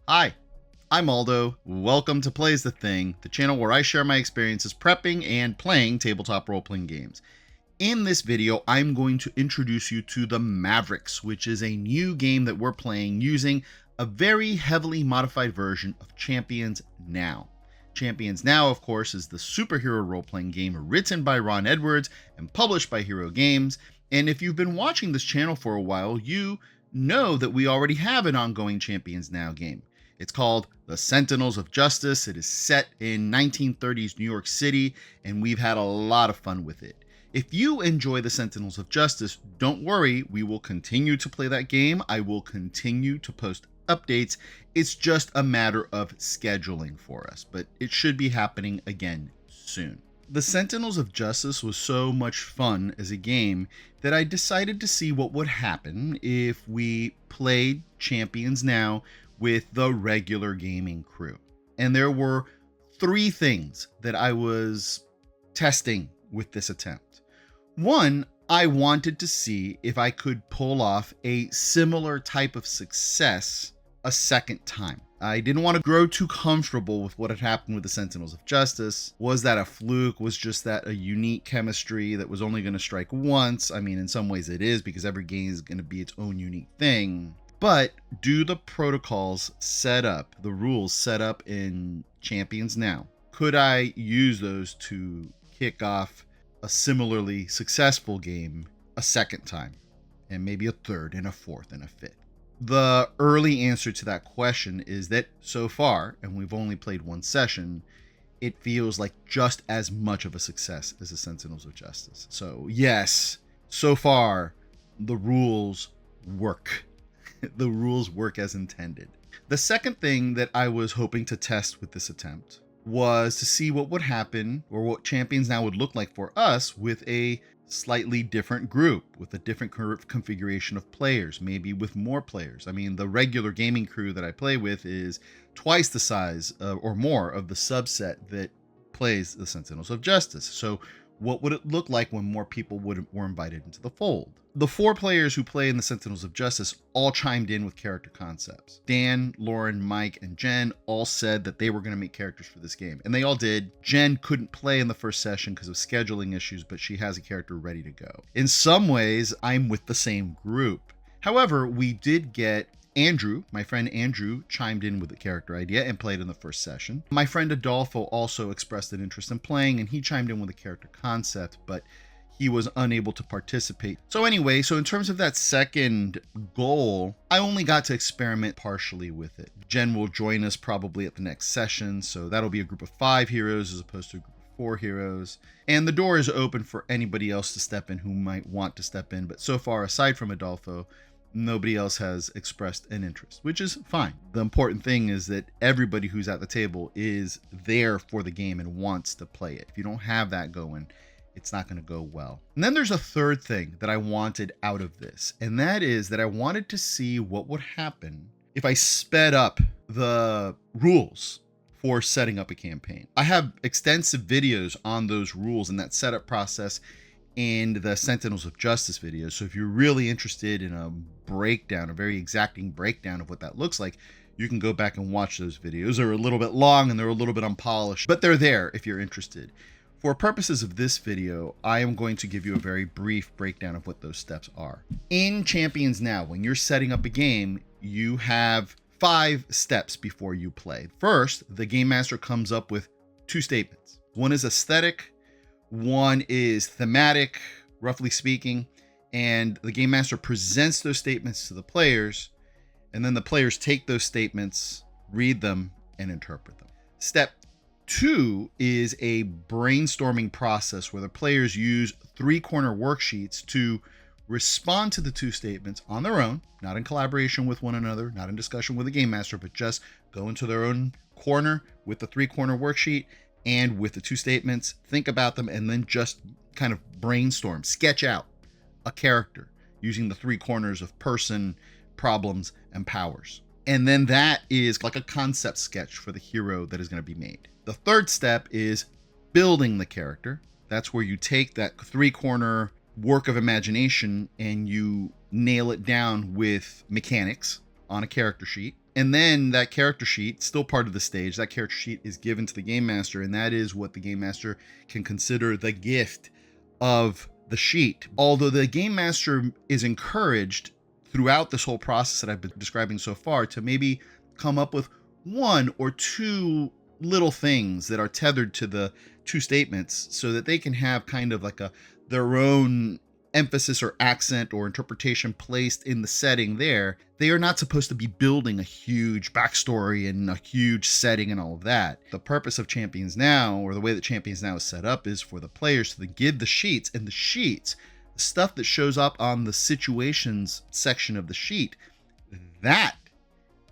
Hi, I'm Aldo. Welcome to Plays the Thing, the channel where I share my experiences prepping and playing tabletop role-playing games. In this video, I'm going to introduce you to the Mavericks, which is a new game that we're playing using a very heavily modified version of Champions Now. Champions Now, of course, is the superhero role-playing game written by Ron Edwards and published by Hero Games. And if you've been watching this channel for a while, you know that we already have an ongoing Champions Now game. It's called The Sentinels of Justice. It is set in 1930s New York City, and we've had a lot of fun with it. If you enjoy The Sentinels of Justice, don't worry, we will continue to play that game. I will continue to post updates. It's just a matter of scheduling for us, but it should be happening again soon. The Sentinels of Justice was so much fun as a game that I decided to see what would happen if we played Champions Now with the regular gaming crew. And there were three things that I was testing with this attempt. One, I wanted to see if I could pull off a similar type of success a second time. I didn't want to grow too comfortable with what had happened with the Sentinels of Justice. Was that a fluke? Was just that a unique chemistry that was only going to strike once? I mean, in some ways it is, because every game is going to be its own unique thing. But do the protocols set up, the rules set up in Champions Now, could I use those to kick off a similarly successful game a second time, and maybe a third and a fourth and a fifth? The early answer to that question is that so far, and we've only played one session, it feels like just as much of a success as the Sentinels of Justice. So yes, so far, the rules work. The rules work as intended. The second thing that I was hoping to test with this attempt was to see what would happen, or what Champions Now would look like for us with a slightly different group, with a different configuration of players, maybe with more players. I mean, the regular gaming crew that I play with is twice the size or more of the subset that plays the Sentinels of Justice. So what would it look like when more people were invited into the fold? The four players who play in the Sentinels of Justice all chimed in with character concepts. Dan, Lauren, Mike, and Jen all said that they were going to make characters for this game, and they all did. Jen couldn't play in the first session because of scheduling issues, but she has a character ready to go. In some ways, I'm with the same group. However, we did get Andrew, my friend Andrew, chimed in with a character idea and played in the first session. My friend Adolfo also expressed an interest in playing, and he chimed in with a character concept, but he was unable to participate. So anyway, in terms of that second goal, I only got to experiment partially with it. Jen will join us probably at the next session, so that'll be a group of 5 heroes as opposed to a group of 4 heroes. And the door is open for anybody else to step in who might want to step in, but so far, aside from Adolfo, nobody else has expressed an interest, which is fine. The important thing is that everybody who's at the table is there for the game and wants to play it. If you don't have that going, it's not going to go well. And then there's a third thing that I wanted out of this, and that is that I wanted to see what would happen if I sped up the rules for setting up a campaign. I have extensive videos on those rules and that setup process and the Sentinels of Justice videos. So if you're really interested in a breakdown, a very exacting breakdown of what that looks like, you can go back and watch those videos. They're a little bit long and they're a little bit unpolished, but they're there if you're interested. For purposes of this video, I am going to give you a very brief breakdown of what those steps are. In Champions Now, when you're setting up a game, you have 5 steps before you play. First, the game master comes up with 2 statements. One is aesthetic, one is thematic, roughly speaking, and the game master presents those statements to the players, and then the players take those statements, read them, and interpret them. Step 2 is a brainstorming process where the players use 3-corner worksheets to respond to the 2 statements on their own, not in collaboration with one another, not in discussion with the game master, but just go into their own corner with the 3-corner worksheet and with the 2 statements, think about them, and then just kind of brainstorm, sketch out a character using the 3 corners of person, problems, and powers. And then that is like a concept sketch for the hero that is going to be made. The third step is building the character. That's where you take that 3-corner work of imagination and you nail it down with mechanics on a character sheet. And then that character sheet, still part of the stage, that character sheet is given to the game master, and that is what the game master can consider the gift of the sheet. Although the game master is encouraged throughout this whole process that I've been describing so far to maybe come up with one or two little things that are tethered to the two statements so that they can have kind of like their own emphasis or accent or interpretation placed in the setting there. They are not supposed to be building a huge backstory and a huge setting and all of that. The purpose of Champions Now, or the way that Champions Now is set up, is for the players to give the sheets, and the sheets, the stuff that shows up on the situations section of the sheet, that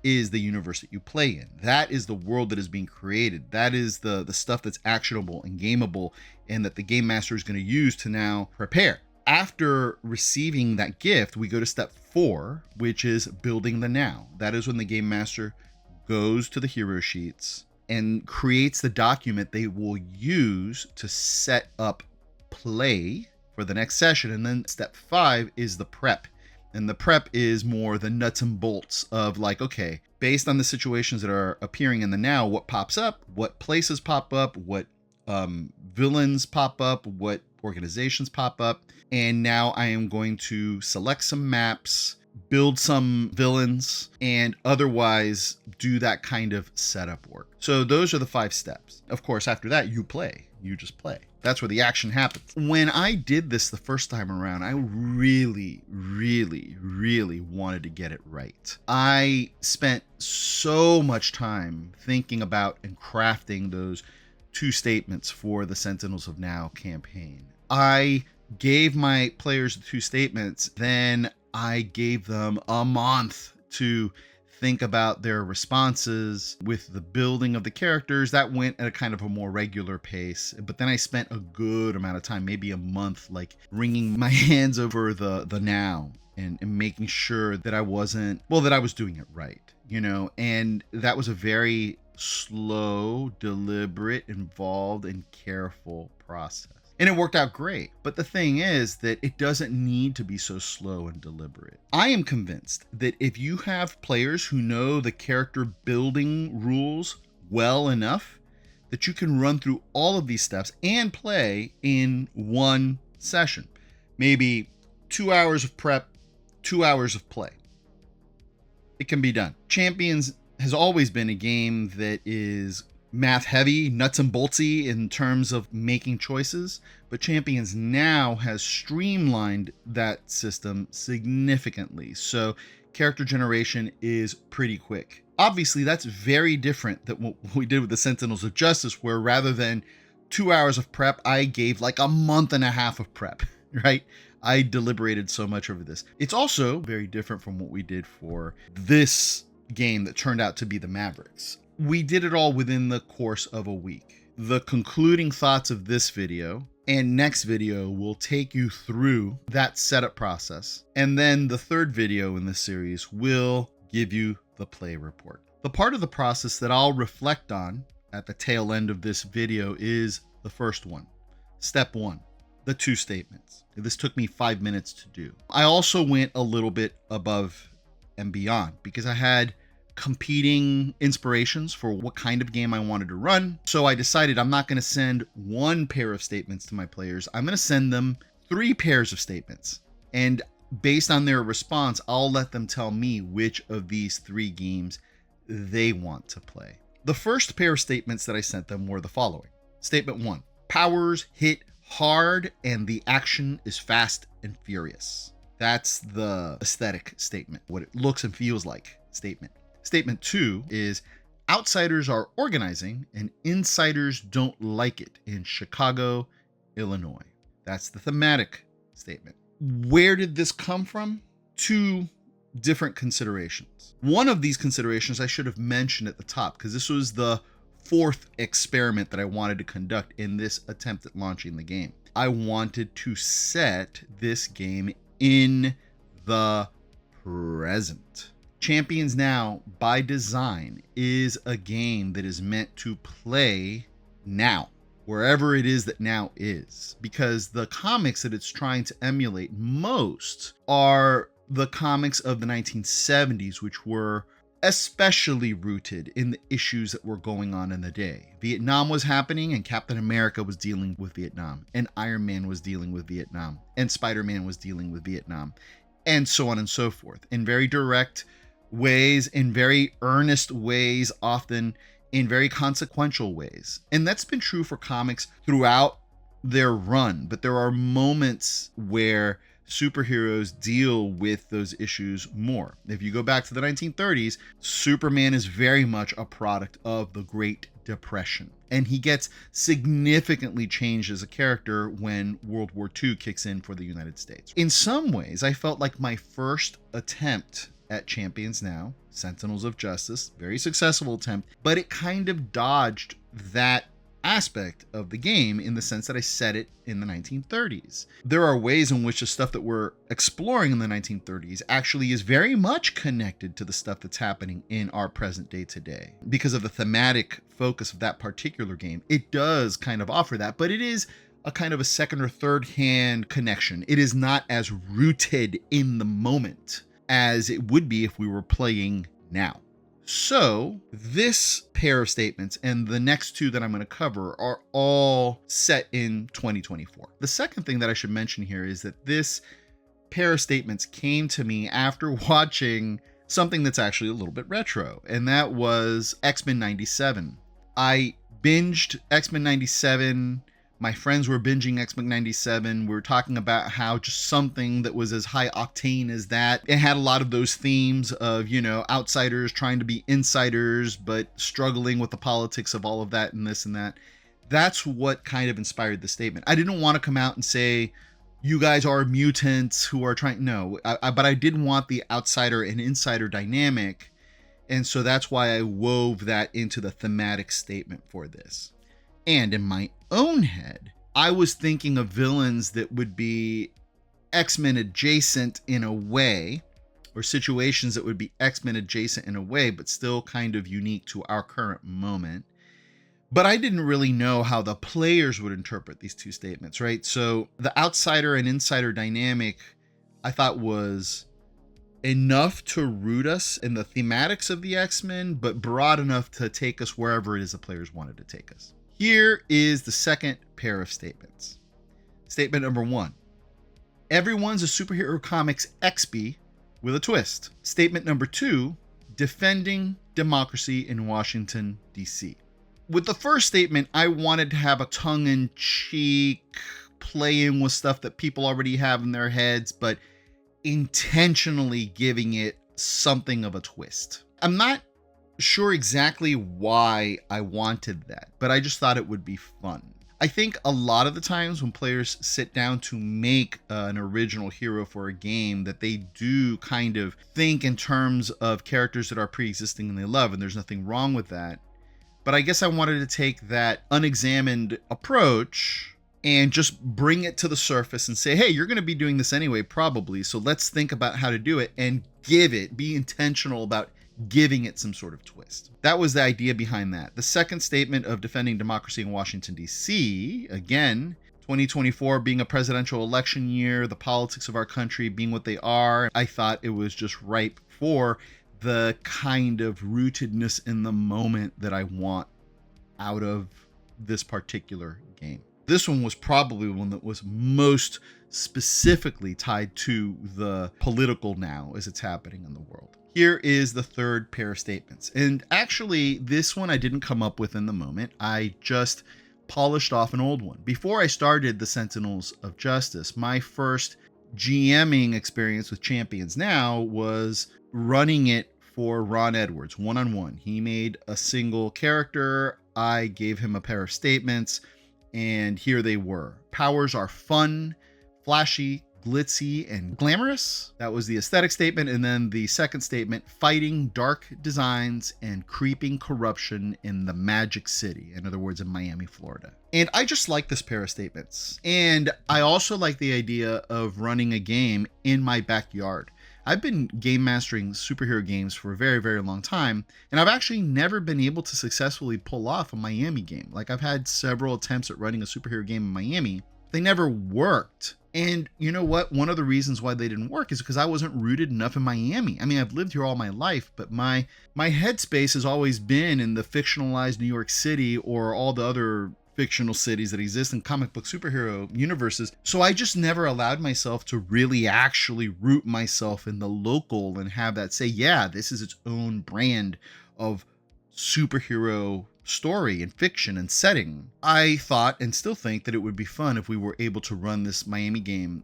is the universe that you play in. That is the world that is being created. That is the stuff that's actionable and gameable and that the game master is going to use to now prepare. After receiving that gift, we go to step 4, which is building the now. That is when the game master goes to the hero sheets and creates the document they will use to set up play for the next session. And then step 5 is the prep. And the prep is more the nuts and bolts of like, okay, based on the situations that are appearing in the now, what pops up, what places pop up, what villains pop up, what organizations pop up. And now I am going to select some maps, build some villains, and otherwise do that kind of setup work. So those are the 5 steps. Of course, after that, you play. You just play. That's where the action happens. When I did this the first time around, I really wanted to get it right. I spent so much time thinking about and crafting those 2 statements for the Sentinels of Now campaign. I gave my players the 2 statements, then I gave them a month to think about their responses with the building of the characters. That went at a kind of a more regular pace, but then I spent a good amount of time, maybe a month, like wringing my hands over the now and making sure that I was doing it right, and that was a very slow, deliberate, involved, and careful process. And it worked out great. But the thing is that it doesn't need to be so slow and deliberate. I am convinced that if you have players who know the character building rules well enough, that you can run through all of these steps and play in one session. Maybe 2 hours of prep, 2 hours of play. It can be done. Champions has always been a game that is math heavy, nuts and boltsy in terms of making choices, but Champions Now has streamlined that system significantly. So character generation is pretty quick. Obviously, that's very different than what we did with the Sentinels of Justice, where rather than 2 hours of prep, I gave like a month and a half of prep, right? I deliberated so much over this. It's also very different from what we did for this game that turned out to be the Mavericks. We did it all within the course of a week. The concluding thoughts of this video and next video will take you through that setup process. And then the third video in this series will give you the play report. The part of the process that I'll reflect on at the tail end of this video is the first one. Step 1, the 2 statements. This took me 5 minutes to do. I also went a little bit above and beyond because I had competing inspirations for what kind of game I wanted to run. So I decided I'm not going to send 1 pair of statements to my players. I'm going to send them 3 pairs of statements. And based on their response, I'll let them tell me which of these 3 games they want to play. The first pair of statements that I sent them were the following. Statement 1, powers hit hard and the action is fast and furious. That's the aesthetic statement, what it looks and feels like statement. Statement 2 is outsiders are organizing and insiders don't like it in Chicago, Illinois. That's the thematic statement. Where did this come from? 2 different considerations. One of these considerations I should have mentioned at the top because this was the 4th experiment that I wanted to conduct in this attempt at launching the game. I wanted to set this game in the present. Champions Now, by design, is a game that is meant to play now, wherever it is that now is, because the comics that it's trying to emulate most are the comics of the 1970s, which were especially rooted in the issues that were going on in the day. Vietnam was happening, and Captain America was dealing with Vietnam, and Iron Man was dealing with Vietnam, and Spider-Man was dealing with Vietnam, and so on and so forth, in very direct ways, in very earnest ways, often in very consequential ways. And that's been true for comics throughout their run, but there are moments where superheroes deal with those issues more. If you go back to the 1930s, Superman is very much a product of the Great Depression, and he gets significantly changed as a character when World War II kicks in for the United States. In some ways, I felt like my first attempt at Champions Now, Sentinels of Justice, very successful attempt, but it kind of dodged that aspect of the game in the sense that I set it in the 1930s. There are ways in which the stuff that we're exploring in the 1930s actually is very much connected to the stuff that's happening in our present day today. Because of the thematic focus of that particular game, it does kind of offer that, but it is a kind of a second or third hand connection. It is not as rooted in the moment as it would be if we were playing now. So this pair of statements and the next two that I'm going to cover are all set in 2024. The second thing that I should mention here is that this pair of statements came to me after watching something that's actually a little bit retro, and that was X-Men 97. I binged X-Men 97. My friends were binging X-Men 97. We were talking about how just something that was as high octane as that. It had a lot of those themes of, outsiders trying to be insiders, but struggling with the politics of all of that and this and that. That's what kind of inspired the statement. I didn't want to come out and say, you guys are mutants who are trying, no, but I did want the outsider and insider dynamic. And so that's why I wove that into the thematic statement for this. And in my own head, I was thinking of villains that would be X-Men adjacent in a way, or situations that would be X-Men adjacent in a way, but still kind of unique to our current moment. But I didn't really know how the players would interpret these two statements, right? So the outsider and insider dynamic, I thought, was enough to root us in the thematics of the X-Men, but broad enough to take us wherever it is the players wanted to take us. Here is the second pair of statements. Statement number 1. Everyone's a superhero comics XP with a twist. Statement number 2. Defending democracy in Washington, D.C. With the first statement, I wanted to have a tongue-in-cheek play-in with stuff that people already have in their heads, but intentionally giving it something of a twist. I'm not sure exactly why I wanted that, but I just thought it would be fun. I think a lot of the times when players sit down to make an original hero for a game, that they do kind of think in terms of characters that are pre-existing and they love, and there's nothing wrong with that. But I guess I wanted to take that unexamined approach and just bring it to the surface and say, hey, you're going to be doing this anyway, probably, so let's think about how to do it and be intentional about giving it some sort of twist. That was the idea behind that. The second statement of defending democracy in Washington, D.C., again, 2024 being a presidential election year, the politics of our country being what they are, I thought it was just ripe for the kind of rootedness in the moment that I want out of this particular game. This one was probably one that was most specifically tied to the political now as it's happening in the world. Here is the third pair of statements. And actually, this one I didn't come up with in the moment. I just polished off an old one. Before I started the Sentinels of Justice, my first GMing experience with Champions Now was running it for Ron Edwards, one-on-one. He made a single character. I gave him a pair of statements, and here they were. Powers are fun, flashy, glitzy, and glamorous. That was the aesthetic statement. And then the second statement, fighting dark designs and creeping corruption in the Magic City. In other words, in Miami, Florida. And I just like this pair of statements. And I also like the idea of running a game in my backyard. I've been game mastering superhero games for a very, very long time, and I've actually never been able to successfully pull off a Miami game. Like, I've had several attempts at running a superhero game in Miami. They never worked. And you know what? One of the reasons why they didn't work is because I wasn't rooted enough in Miami. I mean, I've lived here all my life, but my headspace has always been in the fictionalized New York City or all the other fictional cities that exist in comic book superhero universes. So I just never allowed myself to really actually root myself in the local and have that say, yeah, this is its own brand of superhero story and fiction and setting. I thought and still think that it would be fun if we were able to run this Miami game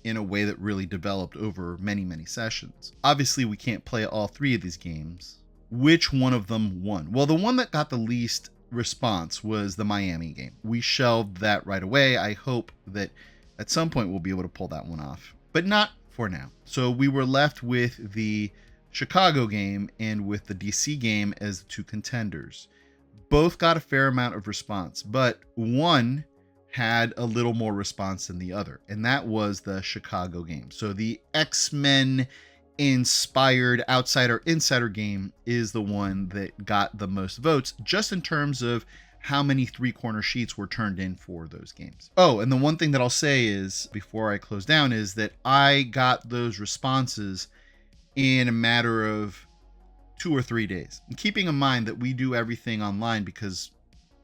in a way that really developed over many, many sessions. Obviously, we can't play all 3 of these games. Which one of them won? Well, the one that got the least response was the Miami game. We shelved that right away. I hope that at some point we'll be able to pull that one off, but not for now. So we were left with the Chicago game and with the DC game as the 2 contenders. Both got a fair amount of response, but one had a little more response than the other, and that was the Chicago game. So the X-Men inspired outsider insider game is the one that got the most votes, just in terms of how many 3-corner sheets were turned in for those games. Oh, and the one thing that I'll say is, before I close down, is that I got those responses in a matter of 2 or 3 days. And keeping in mind that we do everything online because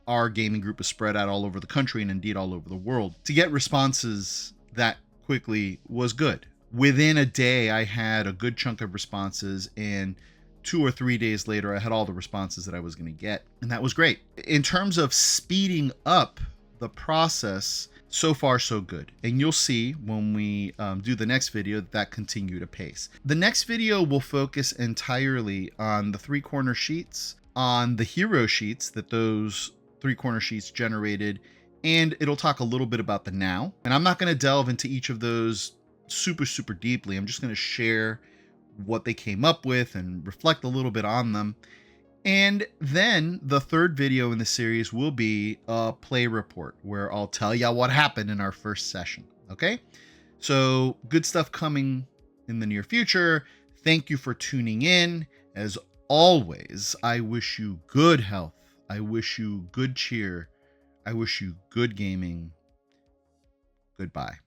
our gaming group is spread out all over the country and indeed all over the world, to get responses that quickly was good. Within a day, I had a good chunk of responses, and 2 or 3 days later, I had all the responses that I was going to get, and that was great. In terms of speeding up the process, so far so good, and you'll see when we do the next video that continued apace. The next video will focus entirely on the 3-corner sheets, on the hero sheets that those 3-corner sheets generated, and it'll talk a little bit about the now. And I'm not going to delve into each of those super deeply. I'm just going to share what they came up with and reflect a little bit on them. And then the 3rd video in the series will be a play report where I'll tell you what happened in our first session. Okay, so good stuff coming in the near future. Thank you for tuning in. As always, I wish you good health. I wish you good cheer. I wish you good gaming. Goodbye.